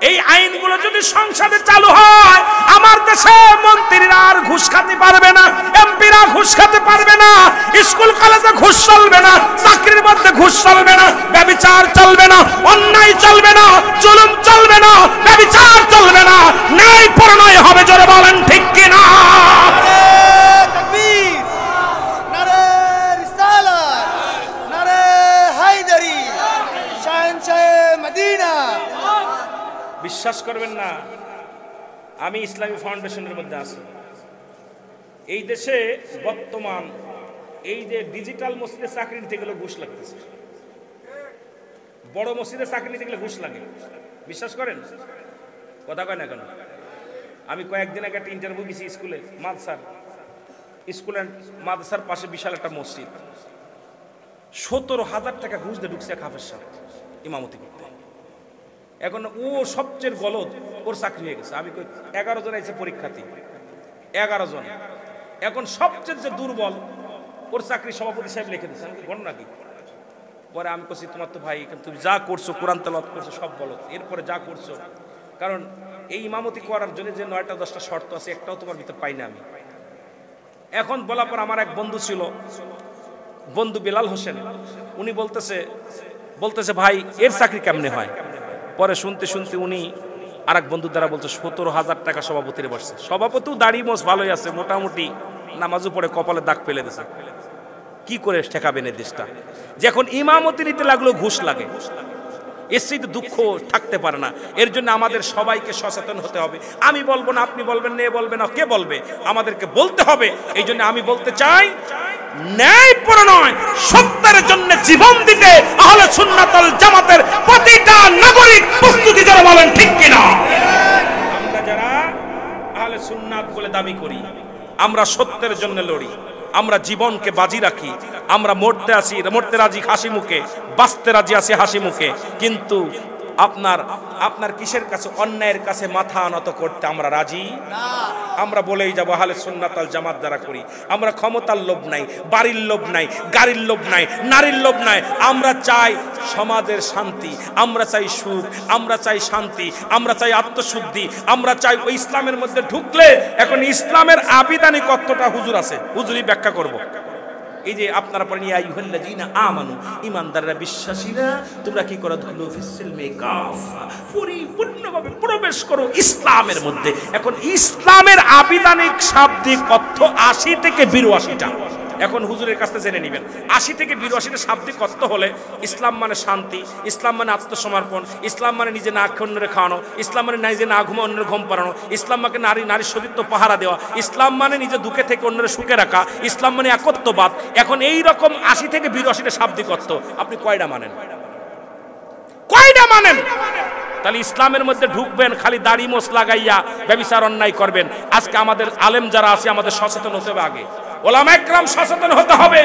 এই আইনগুলো যদি সংসদে চালু হয়, আমার দেশে মন্ত্রীরা আর ঘুষ খেতে পারবে না, এমপিরা ঘুষ খেতে পারবে না, স্কুল কলেজে ঘুষ চলবে না, চাকরির মধ্যে ঘুষ চলবে না, ব্যভিচার চলবে না, অন্যায় চলবে না, জুলুম চলবে না, ব্যভিচার চলবে না, ন্যায় পরায়ণ হবে। জোরে বলেন ঠিক কিনা? বিশ্বাস করবেন না, আমি ইসলামী ফাউন্ডেশনের মধ্যে আছি। এই দেশে বর্তমান এই যে ডিজিটাল মসজিদে চাকরি নিতে গেলে ঘুষ লাগতেছে, বড় মসজিদে চাকরি নিতে গেলে ঘুষ লাগে। বিশ্বাস করেন? কথা কয় না কেন? আমি কয়েকদিন আগে একটা ইন্টারভিউ গেছি স্কুলে, মাদ্রাসার পাশে বিশাল একটা মসজিদ, 17,000 টাকা ঘুষ দিয়ে ঢুকছে হাফেজ সাহেব ইমামতি করতে। এখন ও সবচেয়ে গলদ, ওর চাকরি হয়ে গেছে। আমি 11 জন আছে পরীক্ষার্থী, 11 জন। এখন সবচেয়ে যে দুর্বল, ওর চাকরি সভাপতি সাহেব লিখে দিচ্ছে। আমি ঘটনা কি? পরে আমি বলছি, তোমার তো ভাই, তুমি যা করছো, কোরআন তেলাওয়াত করছো, সব বলো, এরপরে যা করছো, কারণ এই ইমামতি করার জন্য যে 9টা-10টা শর্ত আছে, একটাও তোমার ভিতর পাই না আমি। এখন বলার পর আমার এক বন্ধু ছিল, বন্ধু বেলাল হোসেন, উনি বলতেছে ভাই এর চাকরি কেমনে হয়? পরে শুনতে শুনতে উনি আর এক বন্ধুর দ্বারা বলছে 17,000 টাকা সভাপতির বসছে। সভাপতিও দাড়ি মোছ ভালোই আছে, মোটামুটি নামাজও পড়ে, কপালে দাগ ফেলে দিয়েছে। কি করে ঠেকাবেন এই দেশটা? যখন ইমামতি নিতে লাগলো ঘুষ লাগে, এর চেয়ে দুঃখ থাকতে পারে না। এর জন্য আমাদের সবাইকে সচেতন হতে হবে। আমি বলবো না, আপনি বলবেন না, এ বলবে না, কে বলবে? আমাদেরকে বলতে হবে। এই জন্য আমি বলতে চাই, ন্যায়পূর্ণ নয়, সত্যের জন্য জীবন দিতে আহলে সুন্নাত ওয়াল জামাতের প্রতিটা নাগরিক প্রস্তুতি, যারা বলেন ঠিক কিনা? আমরা যারা আহলে সুন্নাত বলে দাবি করি, আমরা সত্যের জন্য লড়ি, আমরা জীবনকে বাজি রাখি, আমরা মরতে রাজি হাসি মুখে, বাঁচতে রাজি আছি হাসি মুখে, কিন্তু আপনার কিসের কাছে? অন্যায়ের কাছে মাথা নত করতে আমরা রাজি না। আমরা বলেই যাবো আহলে সুন্নাত ওয়াল জামাত যারা করি, আমরা ক্ষমতার লোভ নাই, বাড়ির লোভ নাই, গাড়ির লোভ নাই, নারীর লোভ নাই। আমরা চাই সমাজের শান্তি, আমরা চাই সুখ, আমরা চাই শান্তি, আমরা চাই আত্মশুদ্ধি, আমরা চাই ওই ইসলামের মধ্যে ঢুকলে। এখন ইসলামের আবিধানিক কতটা হুজুর আছে, হুজুরই ব্যাখ্যা করব। এই যে আপনারা পড়েন ইয়া আইয়ুহাল্লাযীনা আমানু, ঈমানদাররা, বিশ্বাসীরা, তোমরা কি করো? দুখুলু ফিস-সিলমি কাফা, পরিপূর্ণভাবে প্রবেশ করো ইসলামের মধ্যে। এখন ইসলামের আবিধানিক শাব্দিক অর্থ 80 থেকে 82টা। এখন হুজুরের কাছে জেনে নেবেন 80 থেকে 82টা শাব্দিক অর্থ হলে ইসলাম মানে শান্তি, ইসলাম মানে আত্মসমর্পণ, ইসলাম মানে নিজে না খেয়ে অন্যরে খাওয়ানো, ইসলাম মানে নিজে না ঘুমে অন্যের ঘুম পাড়ানো, ইসলাম মানে নারীর সতীত্ব পাহারা দেওয়া, ইসলাম মানে নিজে দুঃখে থেকে অন্যের সুখে রাখা, ইসলাম মানে একত্ববাদ। এখন এই রকম 80 থেকে 82টা শাব্দিক অর্থ আপনি কয়টা মানেন? কয়টা মানেন? তাহলে ইসলামের মধ্যে ঢুকবেন খালি দাড়ি মোছ লাগাইয়া ব্যভিচার অন্যায় করবেন। আজকে আমাদের আলেম যারা আছে, আমাদের সচেতন হতে হবে। আগে ওলামা একরাম সচেতন হতে হবে।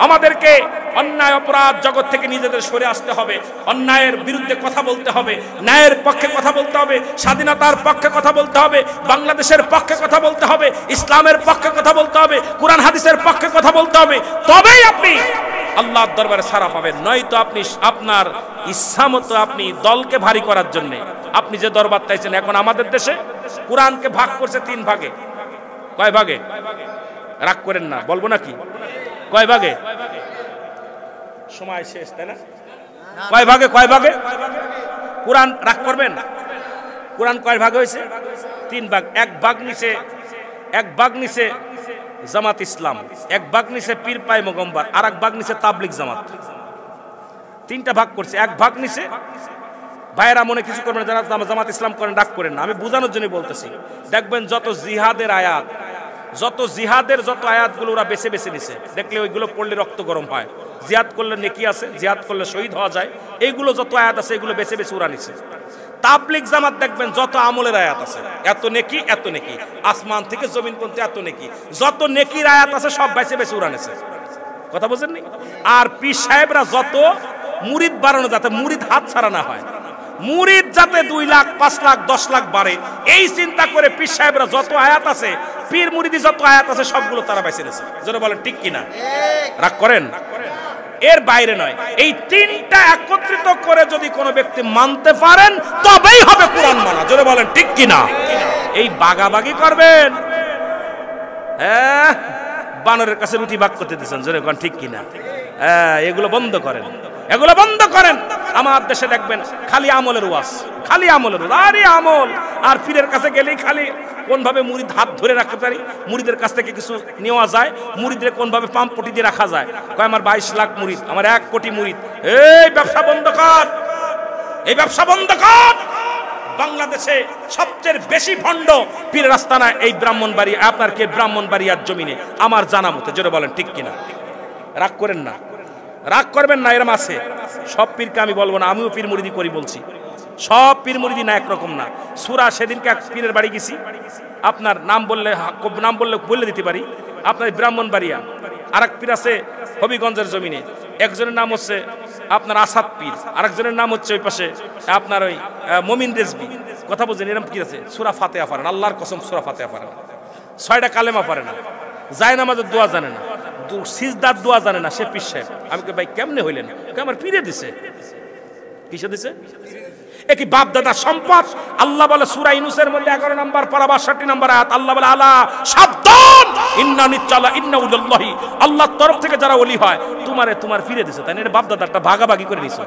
আমাদেরকে অন্যায় অপরাধ জগৎ থেকে নিজেদের সরে আসতে হবে, অন্যায়ের বিরুদ্ধে কথা বলতে হবে, ন্যায়ের পক্ষে কথা বলতে হবে, স্বাধীনতার পক্ষে কথা বলতে হবে, বাংলাদেশের পক্ষে কথা বলতে হবে, ইসলামের পক্ষে কথা বলতে হবে, কোরআন হাদিসের পক্ষে কথা বলতে হবে। তবেই আপনি আল্লাহর দরবারে সাড়া পাবেন। নয়তো আপনি আপনার ইচ্ছা মতো আপনি দলকে ভারী করার জন্য আপনি যে দরবার চাইছেন। এখন আমাদের দেশে কোরআনকে ভাগ করছে 3 ভাগে। কয় ভাগে? রাগ করেন না, বলবো নাকি কয় ভাগে? সময় শেষ, তাই না? কয় ভাগে? কয় ভাগে কোরআন? রাগ করবেন? কোরআন কয় ভাগ হয়েছে? 3 ভাগ। এক ভাগ নিছে জামাত ইসলাম, এক ভাগ নিছে পীর পায়গম্বর, আর এক ভাগ নিছে তাবলিগ জামাত। 3টা ভাগ করছে। এক ভাগ নিছে, ভাইয়েরা মনে কিছু করবেন যারা জামাত ইসলাম করেন, রাগ করেন না, আমি বোঝানোর জন্য বলতেছি। দেখবেন যত জিহাদের আয়াতগুলো ওরা বেছে বেছে নিছে, দেখলে ওইগুলো পড়লে রক্ত গরম হয়। জিহাদ করলে নেকি আছে, জিহাদ করলে শহীদ হওয়া যায়, এইগুলো যত আয়াত আছে এগুলো বেছে বেছে ওরা নিছে। তাবলিগ জামাত দেখবেন যত আমলের আয়াত আছে, এত নেকি এত নেকি, আসমান থেকে জমিন পর্যন্ত এত নেকি, যত নেকির আয়াত আছে সব বেছে বেছে ওরা নিছে। কথা বুঝেননি? আর পীর সাহেবরা যত মুরিদ বাড়ানো, যাতে মুরিদ হাত ছাড়া না হয়, মুরিদ যাতে 2 লাখ 5 লাখ 10 লাখ বাড়ে, এই চিন্তা করে পীর সাহেবরা যত আয়াত আছে, পীর মুরিদি যত আয়াত আছে সবগুলো তারা বেছে নিয়েছে। জোরে বলেন ঠিক কিনা? রাগ করেন? এর বাইরে নয়। এই 3টা একত্রিত করে যদি কোনো ব্যক্তি মানতে পারেন তবেই হবে কোরআন মানা। জোরে বলেন ঠিক কিনা? এই বাগাবাগি করবেন, বানরের কাছে রুটি ভাগ করতে দিচ্ছেন। জোরে বলেন ঠিক কিনা? এগুলো বন্ধ করেন, এগুলো বন্ধ করেন। আমার দেশে দেখবেন খালি আমলের ওয়াজ, খালি আমলের ওয়াজ, আরে আমল। আর পীরের কাছে গেলেই খালি কোনভাবে মুরিদ হাত ধরে রাখতে পারি, মুরিদের কাছ থেকে কিছু নেওয়া যায়, মুরিদের কোনভাবে পাম্প পটি দিয়ে রাখা যায়। কয় আমার 22 লাখ মুরিদ, আমার 1 কোটি মুরিদ। এই ব্যবসা বন্ধ কর, এই ব্যবসা বন্ধ কর। বাংলাদেশে সবচেয়ে বেশি ভণ্ড পীরের আস্তানা এই ব্রাহ্মণবাড়িয়া, আপনার কে ব্রাহ্মণবাড়িয়ার জমিনে আমার জানা মতে। জোরে বলেন ঠিক কিনা? রাগ করেন না, রাগ করবেন না। এরম আছে, সব পীরকে আমি বলবো না, আমিও পীর মুরিদি করি বলছি। সব পীর মুরিদি না একরকম না। সূরা সেদিনকে এক পীরের বাড়ি গেছি, আপনার নাম বললে বলে দিতে পারি। আপনার ব্রাহ্মণবাড়িয়া আর এক পীর আছে হবিগঞ্জের জমিনে, একজনের নাম হচ্ছে আপনার আসাদ পীর, আরেকজনের নাম হচ্ছে ওই পাশে আপনার ওই মমিন রেজবি। কথা বলছেন? এরকম কি আছে? সূরা ফাতিহা পারে না, আল্লাহর কসম সূরা ফাতিহা পারে না, 6টা কালেমা পারে না, যায় নামাজের দোয়া জানে না, সিজদার দোয়া জানে না, সে পীর সাহেব। আমি কে ভাই কেমনে হইলেন? আমার পীরে দিছে। কিসে দিছে? একই বাপ দাদা সম্পদ। আল্লাহ বলে সূরা ইউনূসের মধ্যে 11 নম্বর পারা 62 নম্বর আয়াত, আল্লাহ বলে আলা সাবধান ইন্না নিচ্চালা ইন্না উল্লাহি, আল্লাহর তরফ থেকে যারা ওলি হয় তোমার পীরে দিছে। তাই না? এটা বাপ দাদাটা ভাগাভাগি করে নিছে।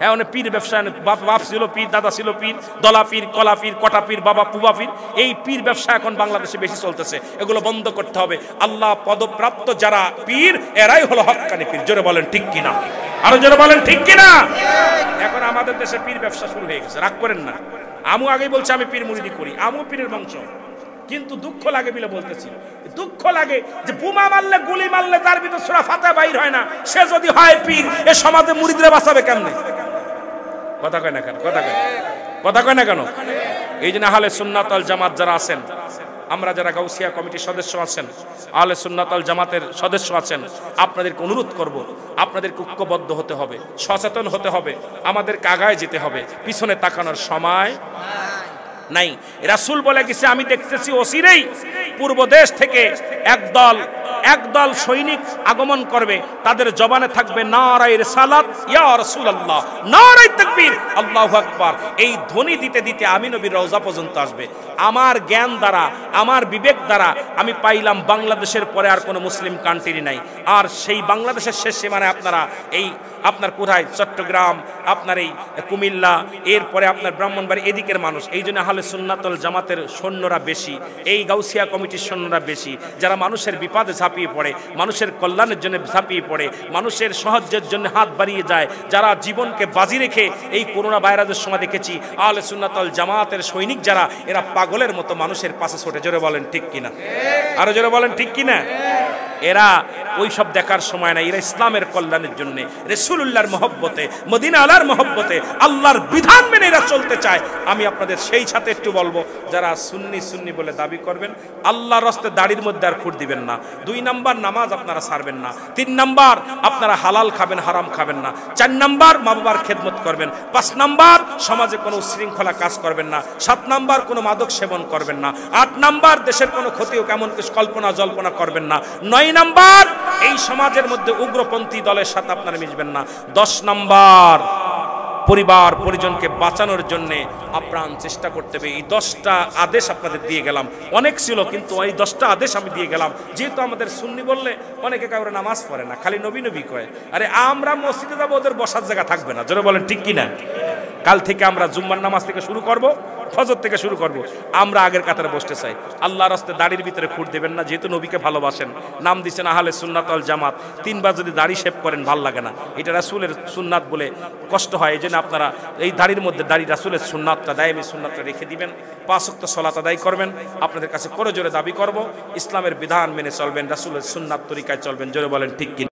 হ্যাঁ অনেক পীর ব্যবসা, বাপ ছিল পীর, দাদা ছিল পীর, দলা পীর, কলা পীর, কটা পীর, বাবা পুবা পীর, এই পীর ব্যবসা এখন বাংলাদেশে বেশি চলতেছে। এগুলো বন্ধ করতে হবে। আল্লাহ পদপ্রাপ্ত যারা পীর এরাই হলো হক্কানি পীর। জোরে বলেন ঠিক কিনা, আরো জোরে বলেন ঠিক কিনা। এখন আমাদের দেশে পীর ব্যবসা শুরু হয়ে গেছে, রাগ করেন না। আমু আগেই বলছে আমি পীর মুরিদি করি, আমু পীরের বংশ, কিন্তু দুঃখ লাগে বলে বলতেছি। দুঃখ লাগে যে বোমা মারলে, গুলি মারলে তার ভিতর সূরা ফাতিহা বাইর হয় না, সে যদি হয় পীর, এ সমাজে মুরিদরা বাঁচাবে কেমনে? কথা কয় না কেন? কথা কয় না কেন? এই জন্য আহলে সুন্নাত ওয়াল জামাত যারা আছেন, আমরা যারা গাউসিয়া কমিটির সদস্য আছেন, আহলে সুন্নাত ওয়াল জামাতের সদস্য আছেন, আপনাদেরকে অনুরোধ করব, আপনাদেরকে ঐক্যবদ্ধ হতে হবে, সচেতন হতে হবে, আমাদেরকে আগায় যেতে হবে। পিছনে তাকানোর সময় নাই। রাসূল বলে গেছে, আমি দেখতেছি অচিরেই পূর্ব দেশ থেকে একদল সৈনিক আগমন করবে, তাদের জবানে থাকবে নারায়ে রিসালাত ইয়া রাসূলুল্লাহ, নারায়ে তাকবীর, আল্লাহু আকবার। এই ধ্বনি দিতে দিতে আমি নবীর রওজা পর্যন্ত আসবে। আমার জ্ঞান দ্বারা, আমার বিবেক দ্বারা আমি পাইলাম বাংলাদেশের পরে আর কোনো মুসলিম কান্ট্রি নাই। আর সেই বাংলাদেশের শেষ সীমানায় আপনার কোথায় চট্টগ্রাম, আপনার এই কুমিল্লা, এরপরে আপনার ব্রাহ্মণবাড়ি, এদিকের মানুষ। এই জন্য আহলে সুন্নাত ওয়াল জামাতের সৈন্যরা বেশি, এই গাউসিয়া কমিটির সৈন্যরা বেশি, যারা মানুষের বিপদে ঝাঁপিয়ে পড়ে, মানুষের কল্যাণের জন্য ঝাঁপিয়ে পড়ে, মানুষের সাহায্যের জন্য হাত বাড়িয়ে যায়, যারা জীবনকে বাজি রেখে এই করোনা ভাইরাসের সময় দেখেছি আহলে সুন্নাত ওয়াল জামাতের সৈনিক যারা, এরা পাগলের মতো মানুষের পাশে ছোটে। জোরে বলেন ঠিক কিনা, আরো জোরে বলেন ঠিক কিনা। এরা ওই সব দেখার সময় না, এরা ইসলামের কল্যাণের জন্য, রাসূলুল্লাহর মহব্বতে, মদিনা আলার মহব্বতে, আল্লাহর বিধান মেনে এরা চলতে চায়। আমি আপনাদের সেই সাথে একটু বলবো, যারা সুন্নি বলে দাবি করবেন, আল্লাহর রাস্তে দাড়ির মধ্যে আর খুঁট দিবেন না। 2 নাম্বার, নামাজ আপনারা ছাড়বেন না। 3 নাম্বার, আপনারা হালাল খাবেন, হারাম খাবেন না। 4 নাম্বার, মা বাবার খেদমত করবেন। 5 নাম্বার, সমাজে কোনো উচ্ছৃঙ্খলা কাজ করবেন না। 7 নাম্বার, কোনো মাদক সেবন করবেন না। 8 নাম্বার, দেশের কোনো ক্ষতি ও কেমন কল্পনা জল্পনা করবেন না। 9 নাম্বার, এই সমাজের মধ্যে উগ্রপন্থী দলের সাথে আপনারা মিশবেন না। 10 নাম্বার, পরিবার পরিজনকে বাঁচানোর জন্য আপ্রাণ চেষ্টা করতে হবে। এই 10টা আদেশ আপনাদের দিয়ে গেলাম, অনেক ছিল কিন্তু এই 10টা আদেশ আমি দিয়ে গেলাম। যেহেতু আমাদের সুন্নি বললে অনেকে কাউরে নামাজ পড়ে না, খালি নবী নবী কয়। আরে আমরা মসজিদে যাবো, ওদের বসার জায়গা থাকবে না। জোরে বলেন ঠিক কিনা। কাল থেকে আমরা জুম্মার নামাজ থেকে শুরু করব, ফজর থেকে শুরু করব। আমরা আগের কাতারে বসতে চাই। আল্লাহর রাস্তায় দাড়ির ভিতরে খুঁট দেবেন না, যেহেতু নবীকে ভালোবাসেন, নাম দিচ্ছেন আহলে সুন্নাত ওয়াল জামাত। 3 বার যদি দাড়ি শেভ করেন ভাল লাগে না, এটা রাসূলের সুন্নাত বলে কষ্ট হয়। এই জন্য আপনারা এই দাড়ির মধ্যে দাড়ি রাসূলের সুন্নাতটা, দায়েমি সুন্নাতটা রেখে দিবেন। 5 ওয়াক্ত সালাত আদায় করবেন। আপনাদের কাছে করে জোরে দাবি করব, ইসলামের বিধান মেনে চলবেন, রাসূলের সুন্নাত তরিকায় চলবেন। জোরে বলেন ঠিক কিনা।